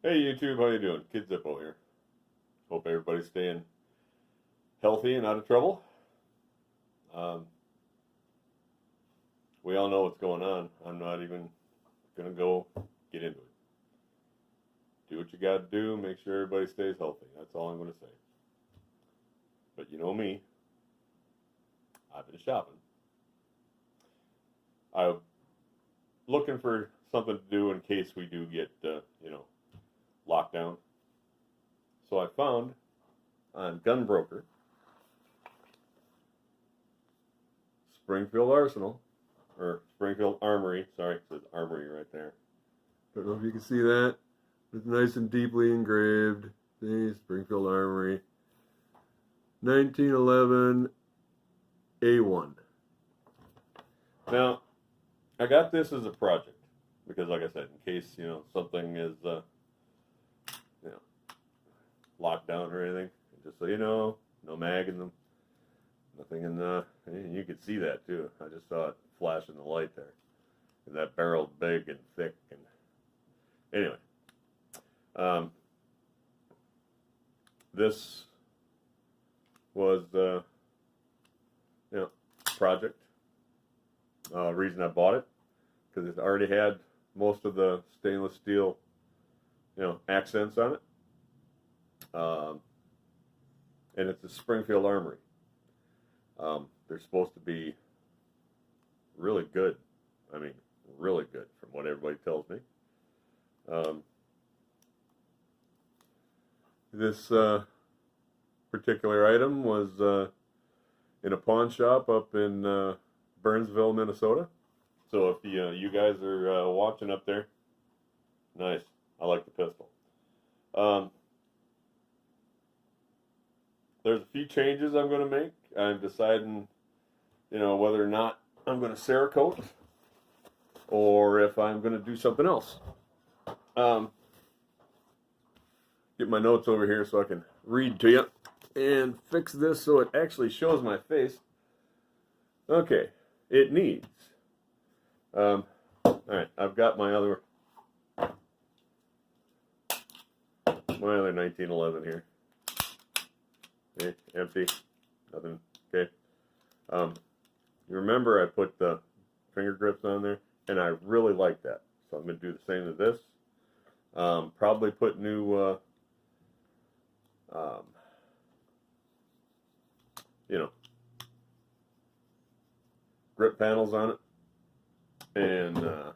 Hey YouTube, how you doing? Kid Zippo here. Hope everybody's staying healthy and out of trouble. Um, we all know what's going on. I'm not even gonna go get into it. Do what you gotta do. Make sure everybody stays healthy. That's all I'm gonna say. But you know me. I've been shopping. I'm looking for something to do in case we do get, locked down. So I found on Gun Broker, Springfield Arsenal, or Springfield Armory. Sorry, it says Armory right there. Don't know if you can see that. It's nice and deeply engraved. See, Springfield Armory, 1911 A1. Now, I got this as a project because, like I said, in case something is locked down or anything, just so you know, no mag in them, nothing in the. And you could see that too. I just saw it flash in the light there, and that barrel's big and thick. And anyway, this was project. Reason I bought it because it already had most of the stainless steel, accents on it. And it's a Springfield Armory. They're supposed to be really good. I mean, really good from what everybody tells me. This particular item was in a pawn shop up in Burnsville, Minnesota. So if you guys are watching up there, nice. I like the pistol. There's a few changes I'm going to make. I'm deciding, whether or not I'm going to Cerakote or if I'm going to do something else. Get my notes over here so I can read to you and fix this so it actually shows my face. Okay, it needs. All right, I've got my other 1911 here. Okay, empty, nothing. Okay. You remember I put the finger grips on there, and I really like that. So I'm going to do the same to this. Probably put new, grip panels on it. And I'm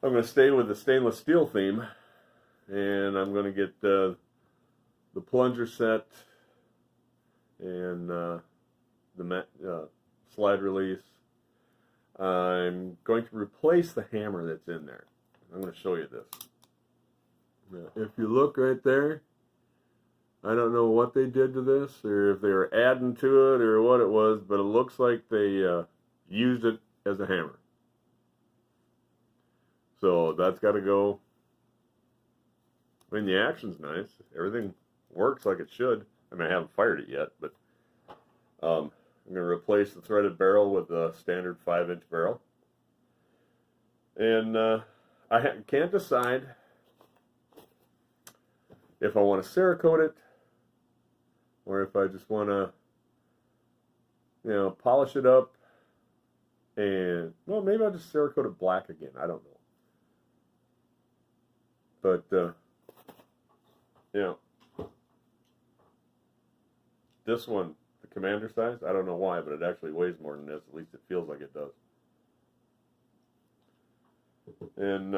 going to stay with the stainless steel theme, and I'm going to get the plunger set and the slide release. I'm going to replace the hammer that's in there. I'm going to show you this. Now, if you look right there, I don't know what they did to this or if they were adding to it or what it was, but it looks like they used it as a hammer. So that's got to go. I mean, the action's nice. Everything works like it should. I mean, I haven't fired it yet, but I'm going to replace the threaded barrel with a standard 5-inch barrel. And I can't decide if I want to Cerakote it or if I just want to, polish it up and, well, maybe I'll just Cerakote it black again. I don't know. But, this one, the commander size, I don't know why, but it actually weighs more than this. At least it feels like it does. And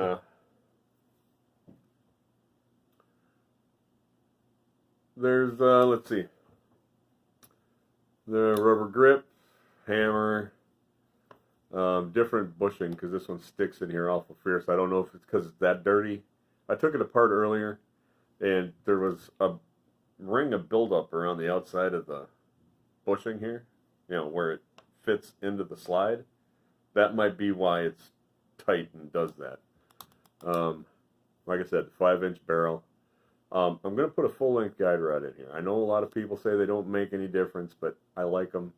there's, let's see, the rubber grip, hammer, different bushing, because this one sticks in here awful fierce. I don't know if it's because it's that dirty. I took it apart earlier, and there was a ring of buildup around the outside of the bushing here, where it fits into the slide. That might be why it's tight and does that. Like I said, 5-inch barrel. I'm going to put a full-length guide rod in here. I know a lot of people say they don't make any difference, but I like them,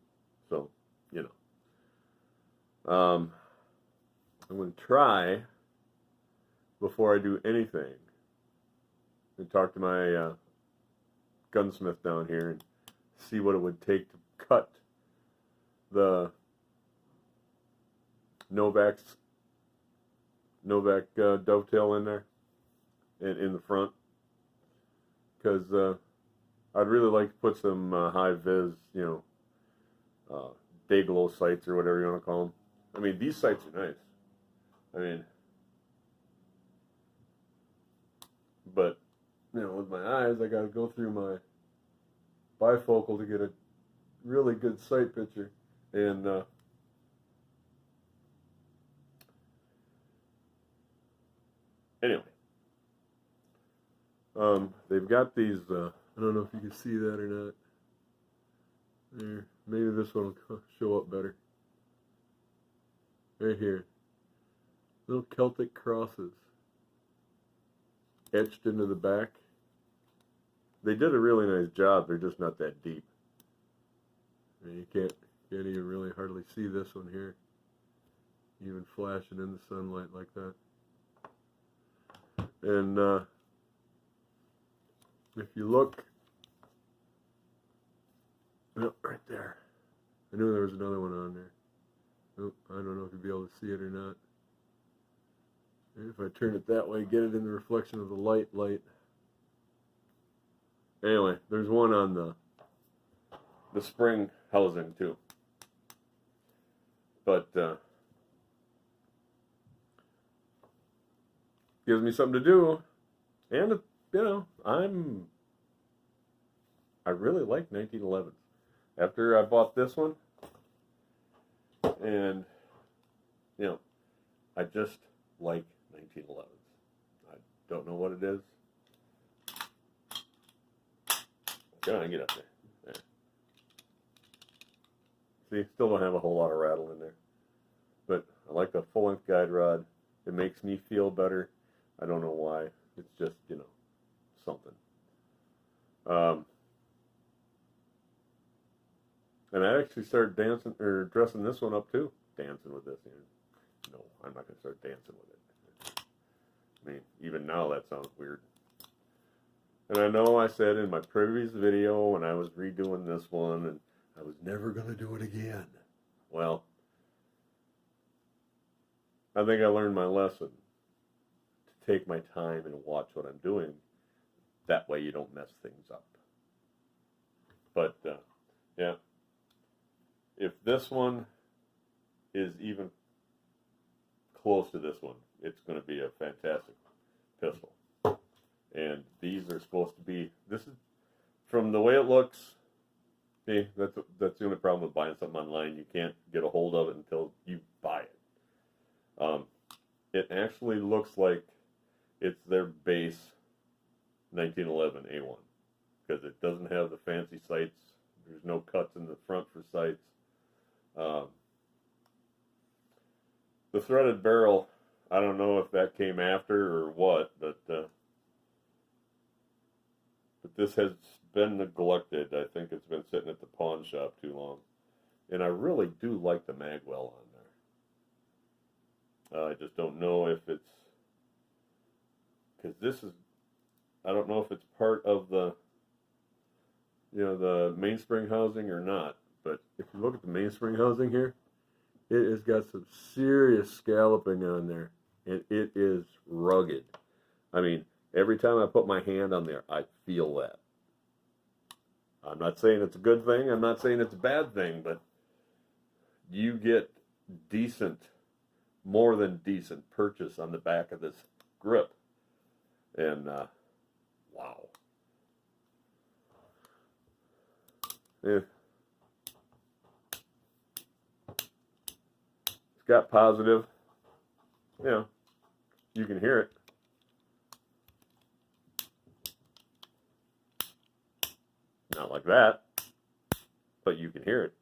so, I'm going to try before I do anything and talk to my gunsmith down here and see what it would take to cut the Novak dovetail in there and in the front, because I'd really like to put some high vis, day glow sights or whatever you want to call them. I mean, these sights are nice. I mean, but with my eyes, I got to go through my bifocal to get a really good sight picture. And anyway, they've got these. I don't know if you can see that or not. There, maybe this one will show up better. Right here, little Celtic crosses etched into the back. They did a really nice job. They're just not that deep. I mean, you can't even really hardly see this one here, even flashing in the sunlight like that. And if you look, right there. I knew there was another one on there. Oh, I don't know if you'll be able to see it or not. And if I turn it that way, get it in the reflection of the light. Anyway, there's one on the spring housing too. But gives me something to do, and I really like 1911s. After I bought this one, and I just like 1911s. I don't know what it is. Come on, get up there. See, still don't have a whole lot of rattle in there. But I like the full-length guide rod. It makes me feel better. I don't know why. It's just, something. And I actually started dancing, or dressing this one up too. Dancing with this. No, I'm not going to start dancing with it. I mean, even now that sounds weird. And I know I said in my previous video when I was redoing this one, and I was never going to do it again. Well, I think I learned my lesson. To take my time and watch what I'm doing. That way you don't mess things up. But, yeah. If this one is even close to this one, it's going to be a fantastic pistol. And these are supposed to be, this is, from the way it looks, see, that's the only problem with buying something online. You can't get a hold of it until you buy it. It actually looks like it's their base 1911 A1, because it doesn't have the fancy sights. There's no cuts in the front for sights. The threaded barrel, I don't know if that came after or what, but this has been neglected. I think it's been sitting at the pawn shop too long. And I really do like the magwell on there. I just don't know if it's, because this is, I don't know if it's part of the, the mainspring housing or not. But if you look at the mainspring housing here, it has got some serious scalloping on there. And it is rugged. I mean, every time I put my hand on there, I feel that. I'm not saying it's a good thing. I'm not saying it's a bad thing. But you get decent, more than decent purchase on the back of this grip. And, wow. Yeah. It's got positive. You can hear it. Not like that, but you can hear it.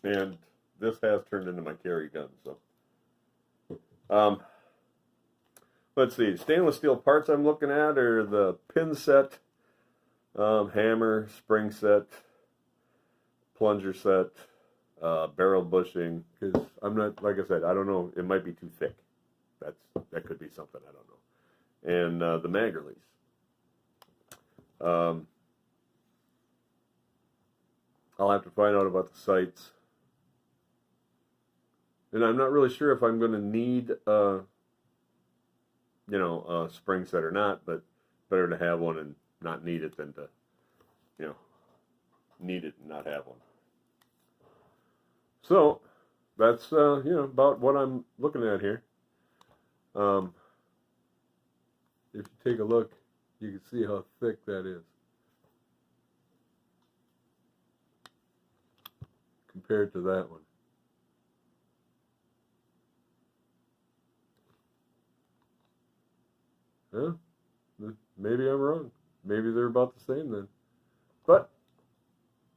And this has turned into my carry gun, so. Let's see, stainless steel parts I'm looking at are the pin set, hammer, spring set, plunger set, barrel bushing, because I'm not, like I said, I don't know, it might be too thick. That could be something, I don't know. And the mag release. I'll have to find out about the sights. And I'm not really sure if I'm going to need a spring set or not, but better to have one and not need it than to, need it and not have one. So that's about what I'm looking at here. If you take a look, you can see how thick that is compared to that one. Huh? Maybe I'm wrong. Maybe they're about the same then. But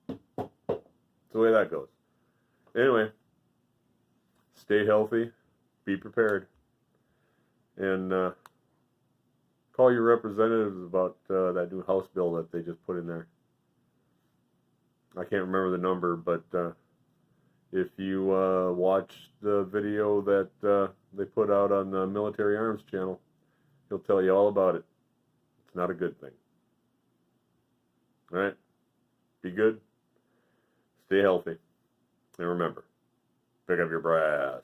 it's the way that goes. Anyway, stay healthy, be prepared, and call your representatives about that new House bill that they just put in there. I can't remember the number, but if you watch the video that they put out on the Military Arms channel, he'll tell you all about it. It's not a good thing. All right? Be good. Stay healthy. And remember, pick up your brass.